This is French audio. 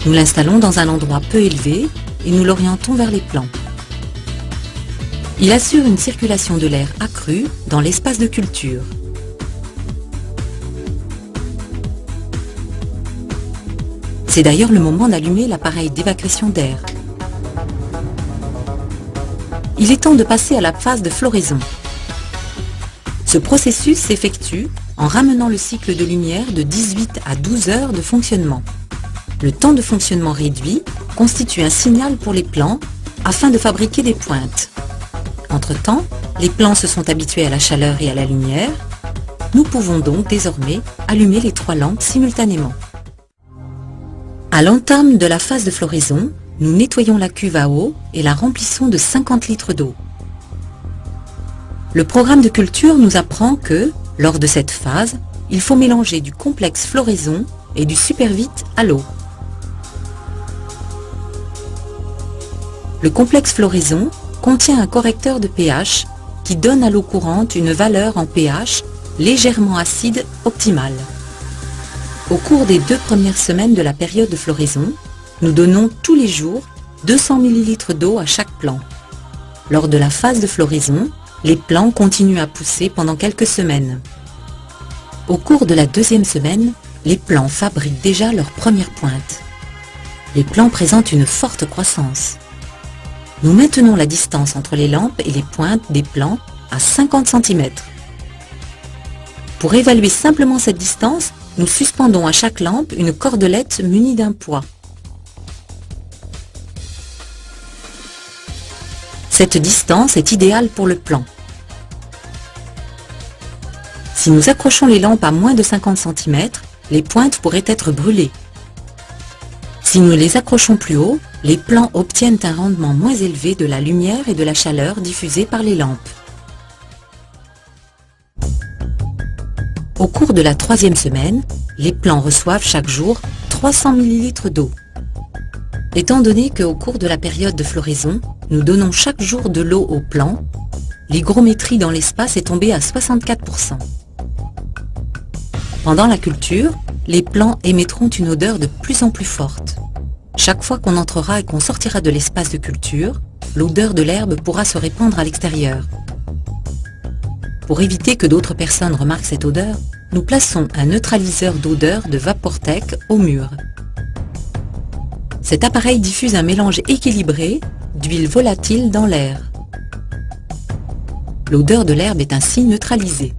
Nous l'installons dans un endroit peu élevé et nous l'orientons vers les plants. Il assure une circulation de l'air accrue dans l'espace de culture. C'est d'ailleurs le moment d'allumer l'appareil d'évacuation d'air. Il est temps de passer à la phase de floraison. Ce processus s'effectue en ramenant le cycle de lumière de 18 à 12 heures de fonctionnement. Le temps de fonctionnement réduit constitue un signal pour les plants afin de fabriquer des pointes. Entre-temps, les plants se sont habitués à la chaleur et à la lumière. Nous pouvons donc désormais allumer les 3 lampes simultanément. À l'entame de la phase de floraison, nous nettoyons la cuve à eau et la remplissons de 50 litres d'eau. Le programme de culture nous apprend que, lors de cette phase, il faut mélanger du complexe floraison et du supervite à l'eau. Le complexe floraison contient un correcteur de pH qui donne à l'eau courante une valeur en pH légèrement acide optimale. Au cours des 2 premières semaines de la période de floraison, nous donnons tous les jours 200 ml d'eau à chaque plant. Lors de la phase de floraison, les plants continuent à pousser pendant quelques semaines. Au cours de la 2e semaine, les plants fabriquent déjà leurs premières pointes. Les plants présentent une forte croissance. Nous maintenons la distance entre les lampes et les pointes des plants à 50 cm. Pour évaluer simplement cette distance, nous suspendons à chaque lampe une cordelette munie d'un poids. Cette distance est idéale pour le plant. Si nous accrochons les lampes à moins de 50 cm, les pointes pourraient être brûlées. Si nous les accrochons plus haut, les plants obtiennent un rendement moins élevé de la lumière et de la chaleur diffusée par les lampes. Au cours de la 3e semaine, les plants reçoivent chaque jour 300 ml d'eau. Étant donné qu'au cours de la période de floraison, nous donnons chaque jour de l'eau aux plants, l'hygrométrie dans l'espace est tombée à 64%. Pendant la culture, les plants émettront une odeur de plus en plus forte. Chaque fois qu'on entrera et qu'on sortira de l'espace de culture, l'odeur de l'herbe pourra se répandre à l'extérieur. Pour éviter que d'autres personnes remarquent cette odeur, nous plaçons un neutraliseur d'odeur de Vaportec au mur. Cet appareil diffuse un mélange équilibré d'huile volatile dans l'air. L'odeur de l'herbe est ainsi neutralisée.